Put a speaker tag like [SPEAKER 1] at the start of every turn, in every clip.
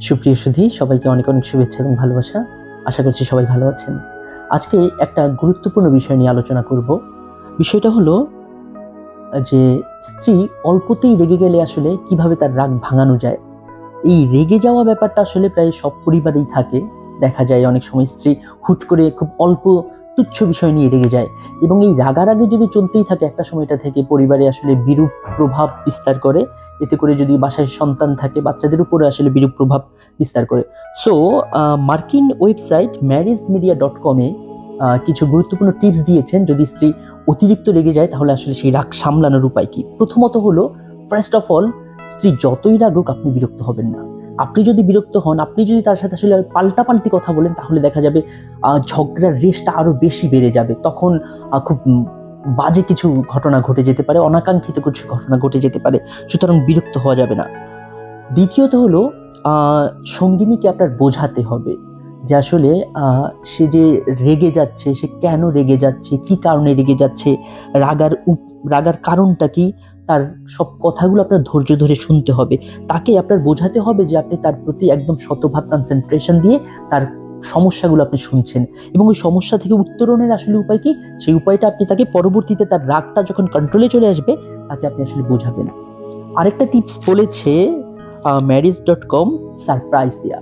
[SPEAKER 1] সুপ্রিয় সুধী, সবাইকে অনেক অনেক শুভেচ্ছা এবং ভালোবাসা। আশা করছি সবাই ভালো আছেন। আজকে একটা গুরুত্বপূর্ণ বিষয় নিয়ে আলোচনা করব। বিষয়টা হলো যে স্ত্রী অল্পতেই রেগে গেলে আসলে কিভাবে তার রাগ ভাঙানো যায়। এই রেগে যাওয়া ব্যাপারটা আসলে প্রায় সব পরিবারেই থাকে। দেখা যায় অনেক সময় স্ত্রী হুট করে খুব অল্প তুচ্ছ বিষয় নিয়ে রেগে যায়, এবং এই রাগারাগি যদি চলতেই থাকে একটা সময়টা থেকে পরিবারে আসলে বিরূপ প্রভাব বিস্তার করে। এতে করে যদি বাসায় সন্তান থাকে, বাচ্চাদের উপরে আসলে বিরূপ প্রভাব বিস্তার করে। সো মার্কিন ওয়েবসাইট marriagemedia.com-এ কিছু গুরুত্বপূর্ণ টিপস দিয়েছেন যদি স্ত্রী অতিরিক্ত রেগে যায় তাহলে আসলে সেই রাগ সামলানোর উপায় কি। প্রথমত হলো, ফার্স্ট অফ অল, স্ত্রী যতই রাগুক আপনি বিরক্ত হবেন না। আপনি যদি বিরক্ত হন, আপনি যদি তার সাথে আসলে পাল্টাপাল্টি কথা বলেন, তাহলে দেখা যাবে ঝগড়ার রেশটা আরো বেশি বেড়ে যাবে। তখন খুব বাজে কিছু ঘটনা ঘটে যেতে পারে, অনাকাঙ্ক্ষিত কিছু ঘটনা ঘটে যেতে পারে। সুতরাং বিরক্ত হওয়া যাবে না। দ্বিতীয়ত হলো, সঙ্গিনীকে আপনার বোঝাতে হবে যে আসলে সে যে রেগে যাচ্ছে, সে কেন রেগে যাচ্ছে, কি কারণে রেগে যাচ্ছে, রাগার কারণটা কি। তার সব কথাগুলো আপনার ধৈর্য ধরে শুনতে হবে। তাকে আপনার বোঝাতে হবে যে আপনি তার প্রতি একদম শতভাগ কনসেন্ট্রেশন দিয়ে তার সমস্যাগুলো আপনি শুনছেন, এবং ওই সমস্যা থেকে উত্তরণের আসলে উপায় কি, সেই উপায়টা আপনি তাকে পরবর্তীতে তার রাগটা যখন কন্ট্রোলে চলে আসবে তাকে আপনি আসলে বোঝাবেন। আরেকটা টিপস বলেছে marriage.com, সারপ্রাইজ দেয়া।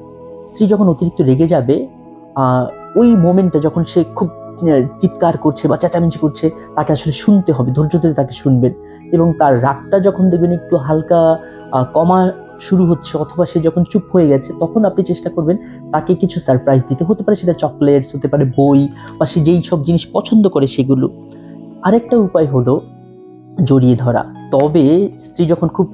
[SPEAKER 1] স্ত্রী যখন অতিরিক্ত রেগে যাবে, ওই মোমেন্টে যখন সে খুব চিৎকার করছে বা চেঁচামেচি করছে, তাকে আসলে শুনতে হবে, ধৈর্য ধরে তাকে শুনবেন। এবং তার রাগটা যখন দেখবেন একটু হালকা কমা শুরু হচ্ছে, অথবা সে যখন চুপ হয়ে গেছে, তখন আপনি চেষ্টা করবেন তাকে কিছু সারপ্রাইজ দিতে। হতে পারে সেটা চকলেটস, হতে পারে বই, বা সে যেই সব জিনিস পছন্দ করে সেগুলো। আরেকটা উপায় হলো জড়িয়ে ধরা। তবে স্ত্রী যখন খুব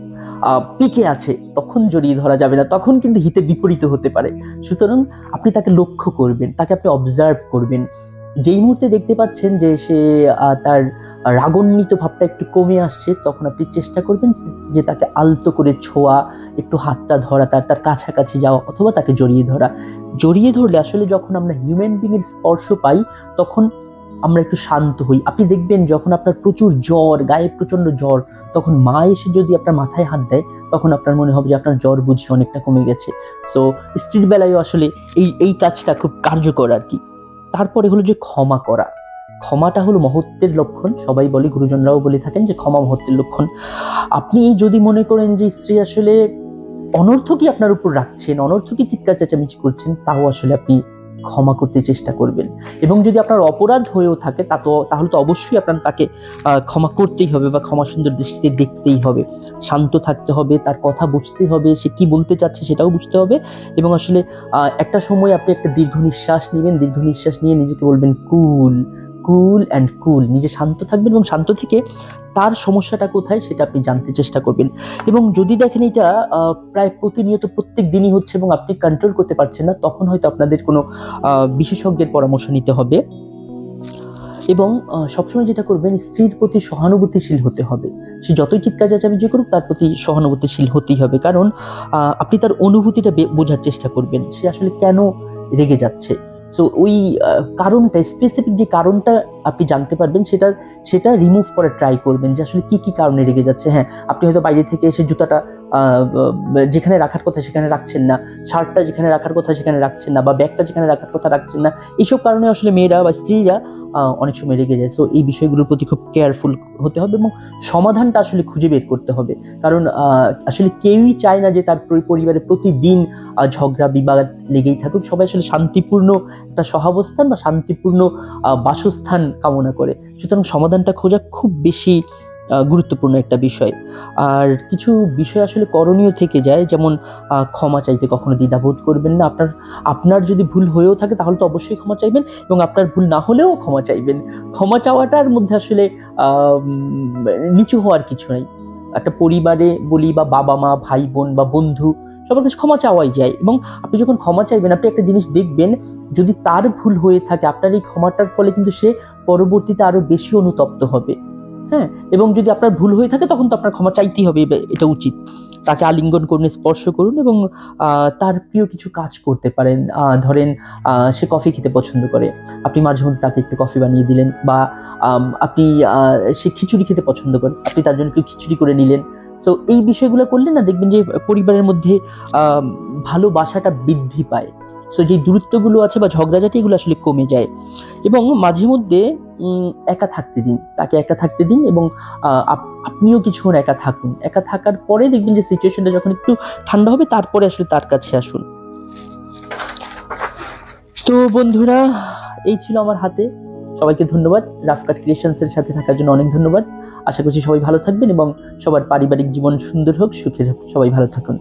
[SPEAKER 1] পিকে আছে তখন জড়িয়ে ধরা যাবে না, তখন কিন্তু হিতে বিপরীত হতে পারে। সুতরাং আপনি তাকে লক্ষ্য করবেন, তাকে আপনি অবজার্ভ করবেন। যেই মুহূর্তে দেখতে পাচ্ছেন যে সে তার রাগান্বিত ভাবটা একটু কমে আসছে, তখন আপনি চেষ্টা করবেন যে তাকে আলতো করে ছোঁয়া, একটু হাতটা ধরা, তার কাছাকাছি যাওয়া, অথবা তাকে জড়িয়ে ধরা। জড়িয়ে ধরলে আসলে যখন আমরা হিউম্যান বিং এর স্পর্শ পাই, তখন আমরা একটু শান্ত হই। আপনি দেখবেন যখন আপনার প্রচুর জ্বর, গায়ে প্রচন্ড জ্বর, তখন মা এসে যদি আপনার মাথায় হাত দেয়, তখন আপনার মনে হবে যে আপনার জ্বর বুঝি অনেকটা কমে গেছে। সো স্ত্রীর বেলায়ও আসলে এই কাজটা খুব কার্যকর আর কি। তারপরে হলো যে ক্ষমা করা। ক্ষমাটা হলো মহত্বের লক্ষণ। সবাই বলে, গুরুজনরাও বলে থাকেন যে ক্ষমা মহত্বের লক্ষণ। আপনি যদি মনে করেন যে স্ত্রী আসলে অনর্থকই আপনার উপর রাখছেন, অনর্থকই চিৎকার চেঁচামেচি করছেন, তাও আসলে আপনি ক্ষমা করতে চেষ্টা করবেন। এবং যদি আপনার অপরাধ হয়েও থাকে তাহলে তো অবশ্যই আপনার তাকে ক্ষমা করতেই হবে, বা ক্ষমা সুন্দর দৃষ্টিতে দেখতেই হবে। শান্ত থাকতে হবে, তার কথা বুঝতে হবে, সে কি বলতে চাচ্ছে সেটাও বুঝতে হবে। এবং আসলে একটা সময় আপনি একটা দীর্ঘ নিঃশ্বাস নেবেন, দীর্ঘ নিঃশ্বাস নিয়ে নিজেকে বলবেন কুল, কুল অ্যান্ড কুল। নিজে শান্ত থাকবেন এবং শান্ত থেকে তার সমস্যাটা কোথায় সেটা আপনি জানতে চেষ্টা করবেন। এবং যদি দেখেন এটা প্রায় প্রতিনিয়ত প্রত্যেক দিনই হচ্ছে এবং আপনি কন্ট্রোল করতে পারছেন না, তখন হয়তো আপনাদের কোনো বিশেষজ্ঞের পরামর্শ নিতে হবে। এবং সবসময় যেটা করবেন, স্ত্রীর প্রতি সহানুভূতিশীল হতে হবে। সে যতই চিৎকার চেঁচামেচি করুক, তার প্রতি সহানুভূতিশীল হতেই হবে। কারণ আপনি তার অনুভূতিটা বোঝার চেষ্টা করবেন, সে আসলে কেন রেগে যাচ্ছে। সো ওই কারণটা, স্পেসিফিক যে কারণটা আপনি জানতে পারবেন, সেটা রিমুভ করার ট্রাই করবেন যে আসলে কি কি কারণে রেগে যাচ্ছে। হ্যাঁ, আপনি হয়তো বাইরে থেকে এসে জুতাটা যেখানে রাখার কথা সেখানে রাখছেন না, শার্টটা যেখানে রাখার কথা সেখানে রাখছেন না, বা ব্যাগটা যেখানে রাখার কথা রাখছেন না। এইসব কারণে আসলে মেয়েরা বা স্ত্রীরা অনেক সময় রেগে যায়। সো এই বিষয়গুলোর প্রতি খুব কেয়ারফুল হতে হবে এবং সমাধানটা আসলে খুঁজে বের করতে হবে। কারণ আসলে কেউই চায় না যে তার পরিবারে প্রতিদিন ঝগড়া বিবাদ লেগেই থাকুক। সবাই আসলে শান্তিপূর্ণ একটা সহাবস্থান বা শান্তিপূর্ণ বাসস্থান কামনা করে। সুতরাং সমাধানটা খোঁজা খুব বেশি গুরুত্বপূর্ণ একটা বিষয়। আর কিছু বিষয় আসলে করণীয় থেকে যায়, যেমন ক্ষমা চাইতে কখনো দ্বিধাবোধ করবেন না। আপনার যদি ভুল হয়েও থাকে তাহলে তো অবশ্যই ক্ষমা চাইবেন, এবং আপনার ভুল না হলেও ক্ষমা চাইবেন। ক্ষমা চাওয়াটার মধ্যে আসলে নিচু হওয়ার কিছু নাই। একটা পরিবারে বলি, বা বাবা মা, ভাই বোন বা বন্ধু, সবার কাছে ক্ষমা চাওয়াই যায়। এবং আপনি যখন ক্ষমা চাইবেন, আপনি একটা জিনিস দেখবেন, যদি তার ভুল হয়ে থাকে, আপনার এই ক্ষমাটার ফলে কিন্তু সে পরবর্তীতে আরো বেশি অনুতপ্ত হবে। হ্যাঁ, এবং যদি আপনার ভুল হয়ে থাকে তখন তো আপনার ক্ষমা চাইতেই হবে, এটা উচিত। তাকে আলিঙ্গন করুন, স্পর্শ করুন, এবং তার প্রিয় কিছু কাজ করতে পারেন। ধরেন সে কফি খেতে পছন্দ করে, আপনি মাঝে মধ্যে তাকে একটু কফি বানিয়ে দিলেন, বা আপনি সে খিচুড়ি খেতে পছন্দ করে, আপনি তার জন্য একটু খিচুড়ি করে নিলেন। সো এই বিষয়গুলো করলে না দেখবেন যে পরিবারের মধ্যে ভালোবাসাটা বৃদ্ধি পায়। সো যে দূরত্বগুলো আছে বা ঝগড়াঝাটি এগুলো আসলে কমে যায়। এবং মাঝে মধ্যে একা থাকতে দিন, তাকে একা থাকতে দিন, এবং আপনিও কিছুক্ষণ একা থাকুন। একা থাকার পরে দেখবেন যে সিচুয়েশনটা যখন একটু ঠান্ডা হবে তারপরে আসলে তার কাছে আসুন। তো বন্ধুরা, এই ছিল আমার হাতে। সবাইকে ধন্যবাদ, রাফ কাট ক্রিয়েশনস এর সাথে থাকার জন্য অনেক ধন্যবাদ। আশা করছি সবাই ভালো থাকবেন এবং সবার পারিবারিক জীবন সুন্দর হোক, সুখে হোক, সবাই ভালো থাকুন।